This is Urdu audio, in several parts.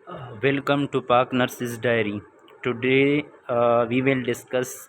Welcome to Park Nurse's Diary. Today we will discuss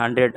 100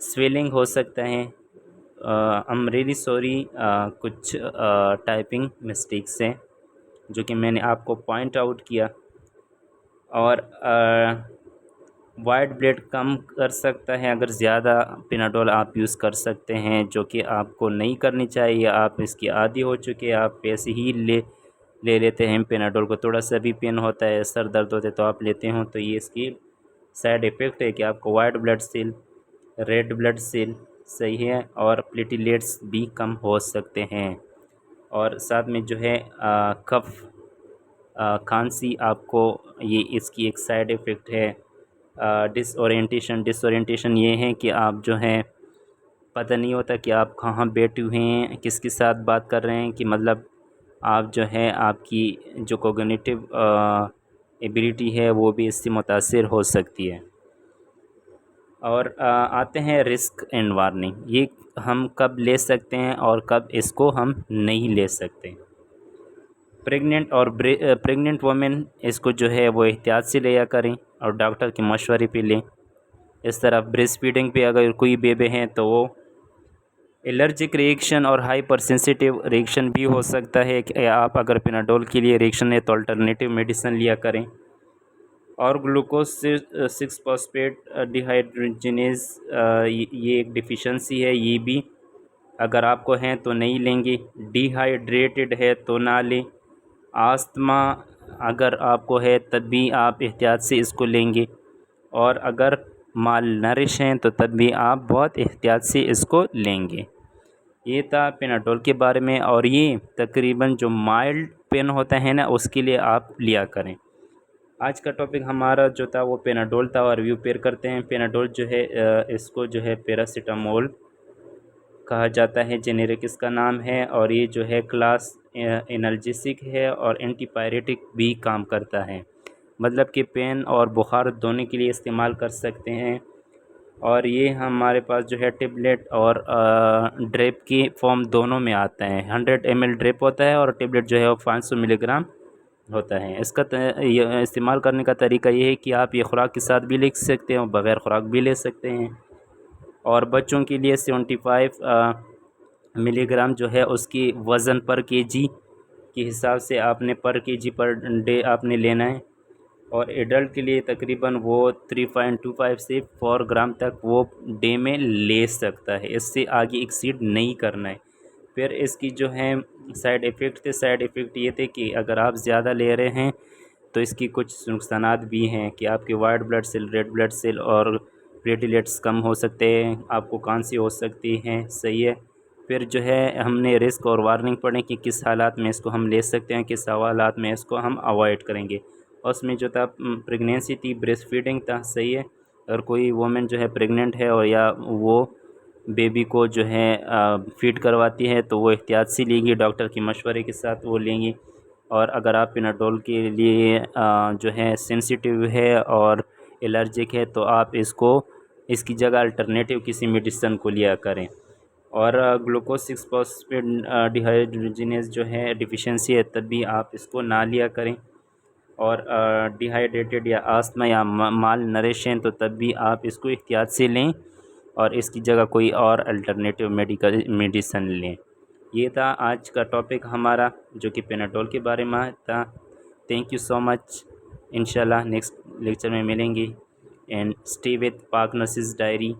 swelling ہو سکتا ہے. ایم ریلی سوری، کچھ ٹائپنگ مسٹیکس ہیں جو کہ میں نے آپ کو پوائنٹ آؤٹ کیا. اور وائٹ بلیڈ کم کر سکتا ہے اگر زیادہ پیناڈول آپ یوز کر سکتے ہیں، جو کہ آپ کو نہیں کرنی چاہیے. آپ اس کی عادی ہو چکے، آپ ایسے ہی لے لیتے ہیں پیناڈول کو. تھوڑا سا بھی پین ہوتا ہے، سر درد ہوتا ہے تو آپ لیتے ہوں، تو یہ اس کی سائڈ ایفیکٹ ہے کہ آپ کو white blood cell, red blood cell صحیح ہے، اور پلیٹلیٹس بھی کم ہو سکتے ہیں. اور ساتھ میں جو ہے کف، کھانسی، آپ کو یہ اس کی ایک سائڈ ایفیکٹ ہے. ڈس اورینٹیشن یہ ہے کہ آپ جو ہے پتہ نہیں ہوتا کہ آپ کہاں بیٹھے ہوئے ہیں، کس کے ساتھ بات کر رہے ہیں، کہ مطلب آپ جو ہے آپ کی جو کوگنیٹیو ایبیلٹی ہے وہ بھی اس سے متاثر ہو سکتی ہے. اور آتے ہیں رسک اینڈ وارننگ. یہ ہم کب لے سکتے ہیں اور کب اس کو ہم نہیں لے سکتے. پریگننٹ وومن اس کو جو ہے وہ احتیاط سے لیا کریں اور ڈاکٹر کے مشورے پہ لیں. اس طرح بریسٹ فیڈنگ پہ اگر کوئی بیبی ہیں تو وہ الرجک ریئیکشن اور ہائپر سینسیٹیو ریئیکشن بھی ہو سکتا ہے کہ آپ اگر پیناڈول کے لیے ریئیکشن ہے تو الٹرنیٹیو میڈیسن لیا کریں. اور گلوکوز 6-فاسفیٹ ڈیہائیڈروجنیز، یہ ایک ڈیفیشنسی ہے، یہ بھی اگر آپ کو ہیں تو نہیں لیں گے. ڈی ہائیڈریٹڈ ہے تو نہ لیں. آستما اگر آپ کو ہے تب بھی آپ احتیاط سے اس کو لیں گے. اور اگر مال نرش ہیں تو تب بھی آپ بہت احتیاط سے اس کو لیں گے. یہ تھا پیناڈول کے بارے میں. اور یہ تقریباً جو مائلڈ پین ہوتا ہے نا اس کے لیے آپ لیا کریں. آج کا ٹاپک ہمارا جو تھا وہ پیناڈول تھا، اور ریویو پیر کرتے ہیں. پیناڈول جو ہے اس کو جو ہے پیراسیٹامول کہا جاتا ہے، جنیرک اس کا نام ہے. اور یہ جو ہے کلاس انالجیسک ہے اور اینٹی پائریٹک بھی کام کرتا ہے، مطلب کہ پین اور بخار دونوں کے لیے استعمال کر سکتے ہیں. اور یہ ہمارے پاس جو ہے ٹیبلٹ اور ڈریپ کی فارم دونوں میں آتا ہے. 100 ml ڈریپ ہوتا ہے اور ٹیبلٹ جو ہے وہ 500 ملی گرام ہوتا ہے. اس کا استعمال کرنے کا طریقہ یہ ہے کہ آپ یہ خوراک کے ساتھ بھی لے سکتے ہیں اور بغیر خوراک بھی لے سکتے ہیں. اور بچوں کے لیے 75 ملی گرام جو ہے اس کی وزن پر کے جی کے حساب سے آپ نے پر کے جی پر ڈے آپ نے لینا ہے. اور ایڈلٹ کے لیے تقریباً وہ 3.25 سے 4 گرام تک وہ ڈے میں لے سکتا ہے، اس سے آگے ایکسیڈ نہیں کرنا ہے. پھر اس کی جو ہے سائڈ ایفیکٹ تھے، سائڈ ایفیکٹ یہ تھے کہ اگر آپ زیادہ لے رہے ہیں تو اس کی کچھ نقصانات بھی ہیں کہ آپ کے white blood cell, red blood cell اور پلیٹلیٹس کم ہو سکتے ہیں، آپ کو کھانسی ہو سکتی ہیں. صحیح ہے. پھر جو ہے ہم نے رسک اور وارننگ پڑھیں کہ کس حالات میں اس کو ہم لے سکتے ہیں، کس حالات میں اس کو ہم اوائڈ کریں گے. اس میں جو تھا پریگنینسی تھی، بریسٹ فیڈنگ تھا. صحیح ہے. اگر کوئی وومن جو ہے پریگننٹ ہے اور یا وہ بیبی کو جو ہے فیڈ کرواتی ہے تو وہ احتیاط سے لیں گی، ڈاکٹر کے مشورے کے ساتھ وہ لیں گی. اور اگر آپ پیناڈول کے لیے جو ہے سینسیٹیو ہے اور الرجک ہے تو آپ اس کی جگہ الٹرنیٹیو کسی میڈیسن کو لیا کریں. اور گلوکوز 6-فاسفیٹ ڈیہائیڈروجنیز جو ہے ڈیفیشنسی ہے تب بھی آپ اس کو نہ لیا کریں. اور ڈی ہائیڈریٹڈ یا آستما یا مال نرش ہیں تو تب بھی آپ اس کو احتیاط سے لیں اور اس کی جگہ کوئی اور الٹرنیٹیو میڈیسن لیں. یہ تھا آج کا ٹاپک ہمارا جو کہ پیناڈول کے بارے میں تھا. تھینک یو سو مچ. انشاءاللہ نیکسٹ لیکچر میں ملیں گے. اینڈ اسٹے وتھ پاک نرسز ڈائری.